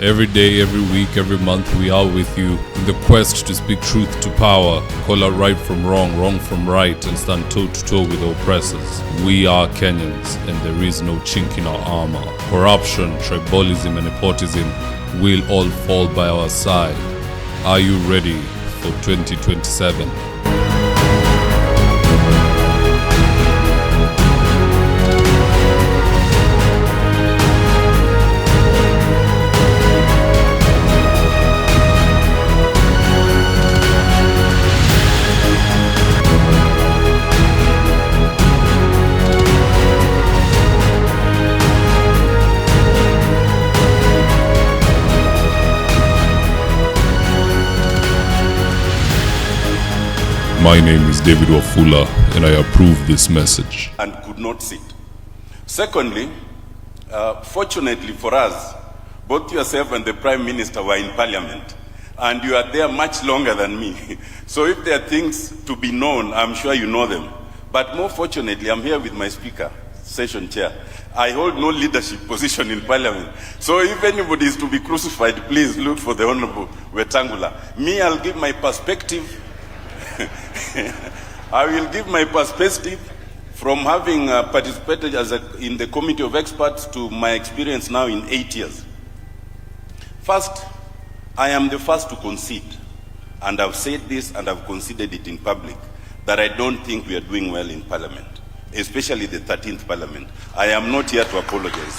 Every day, every week, every month, we are with you in the quest to speak truth to power, call out right from wrong, wrong from right, and stand toe-to-toe with oppressors. We are Kenyans, and there is no chink in our armor. Corruption, tribalism, and nepotism will all fall by our side. Are you ready for 2027? My name is Wafula, and I approve this message. And could not sit. Secondly, fortunately for us, both yourself and the Prime Minister were in Parliament, and you are there much longer than me. So if there are things to be known, I'm sure you know them. But more fortunately, I'm here with my Speaker, Session Chair. I hold no leadership position in Parliament. So if anybody is to be crucified, please look for the Honorable Wetangula. Me, I'll give my perspective. I will give my perspective from having participated in the Committee of Experts to my experience now in 8 years. First, I am the first to concede, and I've said this and I've conceded it in public, that I don't think we are doing well in Parliament, especially the 13th Parliament. I am not here to apologize.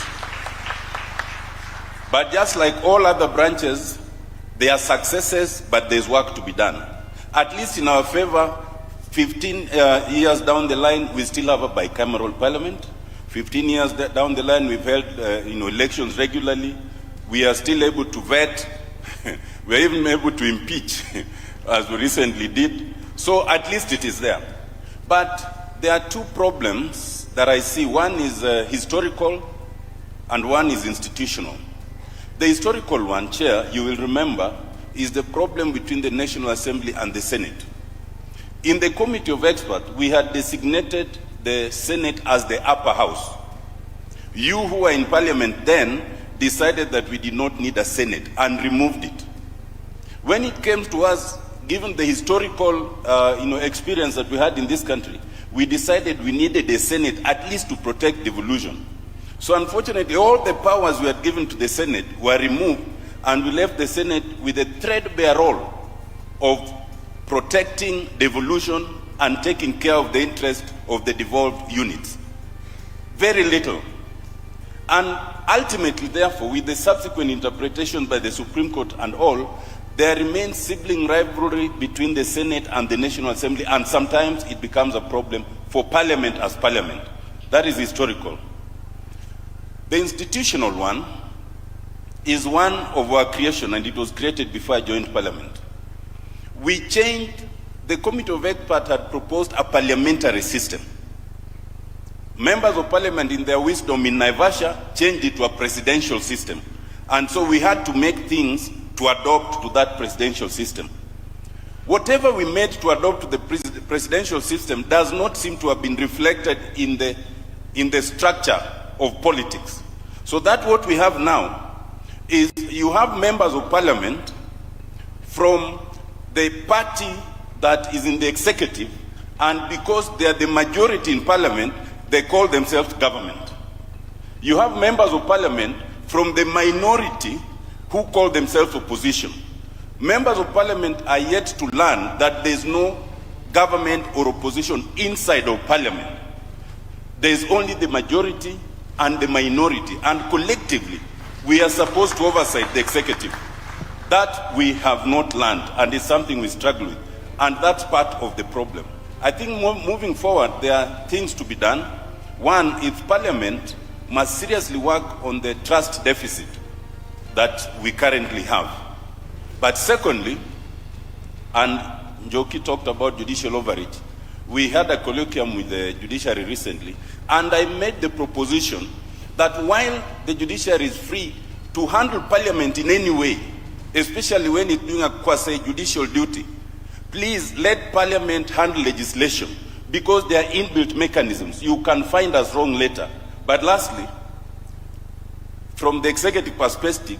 But just like all other branches, there are successes, but there's work to be done. At least in our favor, 15 years down the line, we still have a bicameral parliament. 15 years down the line, we've held elections regularly. We are still able to vet. We are even able to impeach, as we recently did. So at least it is there. But there are two problems that I see. One is historical, and one is institutional. The historical one, Chair, you will remember, is the problem between the National Assembly and the Senate. In the Committee of Experts, we had designated the Senate as the upper house. You who were in Parliament then decided that we did not need a Senate and removed it. When it came to us, given the historical experience that we had in this country, we decided we needed a Senate at least to protect devolution. So unfortunately, all the powers we had given to the Senate were removed, and we left the Senate with a threadbare role of protecting devolution and taking care of the interest of the devolved units. Very little. And ultimately, therefore, with the subsequent interpretation by the Supreme Court and all, there remains sibling rivalry between the Senate and the National Assembly, and sometimes it becomes a problem for Parliament as Parliament. That is historical. The institutional one is one of our creation, and it was created before I joined Parliament. We changed, the Committee of Experts had proposed a parliamentary system. Members of Parliament, in their wisdom, in Naivasha, changed it to a presidential system. And so we had to make things to adopt to that presidential system. Whatever we made to adopt to the presidential system does not seem to have been reflected in the structure of politics. So that what we have now is you have members of Parliament from the party that is in the executive, and because they are the majority in Parliament, they call themselves government. You have members of Parliament from the minority who call themselves opposition. Members of Parliament are yet to learn that there is no government or opposition inside of Parliament. There is only the majority and the minority, and collectively we are supposed to oversight the executive. That we have not learned, and it's something we struggle with. And that's part of the problem. I think moving forward, there are things to be done. One, if Parliament must seriously work on the trust deficit that we currently have. But secondly, and Njoki talked about judicial overreach, we had a colloquium with the judiciary recently, and I made the proposition that while the judiciary is free to handle Parliament in any way, especially when it's doing a quasi-judicial duty, please let Parliament handle legislation, because there are inbuilt mechanisms. You can find us wrong later. But lastly, from the executive perspective,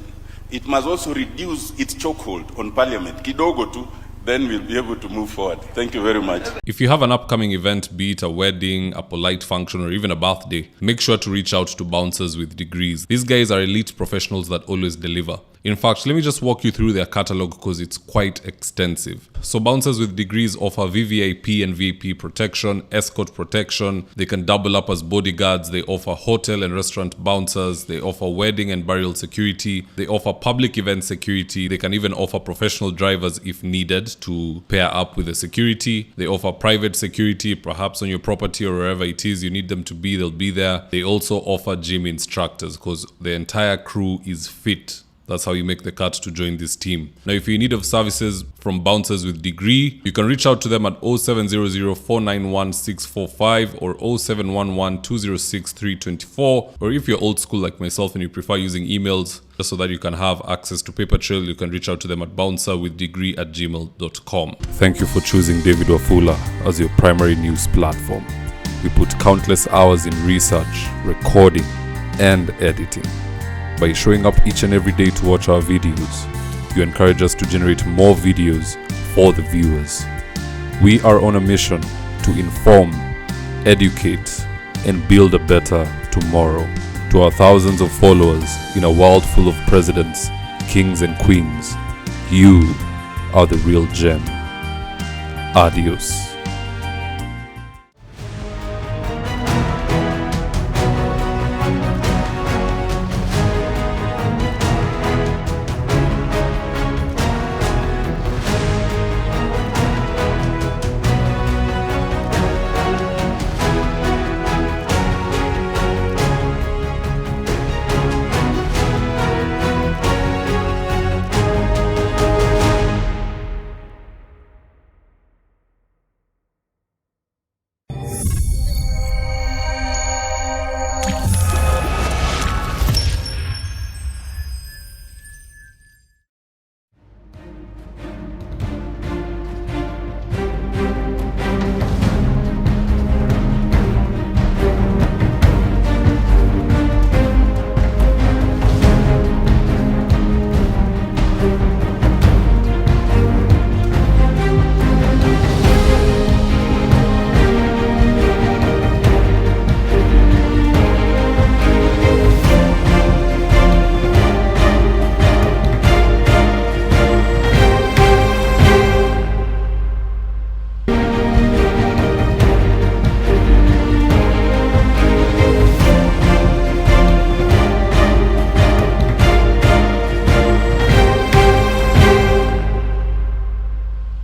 it must also reduce its chokehold on Parliament. Kidogo tu, then we'll be able to move forward. Thank you very much. If you have an upcoming event, be it a wedding, a polite function, or even a birthday, make sure to reach out to bouncers with degrees. These guys are elite professionals that always deliver. In fact, let me just walk you through their catalog because it's quite extensive. So bouncers with degrees offer VVIP and VIP protection, escort protection. They can double up as bodyguards. They offer hotel and restaurant bouncers. They offer wedding and burial security. They offer public event security. They can even offer professional drivers if needed to pair up with the security. They offer private security, perhaps on your property or wherever it is you need them to be, they'll be there. They also offer gym instructors because the entire crew is fit. That's how you make the cut to join this team. Now, if you're in need of services from bouncers with degree, you can reach out to them at 0700 491 645 or 0711 206 324. Or if you're old school like myself and you prefer using emails, just so that you can have access to paper trail, you can reach out to them at bouncerwithdegree@gmail.com. Thank you for choosing David Wafula as your primary news platform. We put countless hours in research, recording, and editing. By showing up each and every day to watch our videos, you encourage us to generate more videos for the viewers. We are on a mission to inform, educate, and build a better tomorrow. To our thousands of followers in a world full of presidents, kings, and queens, you are the real gem. Adios.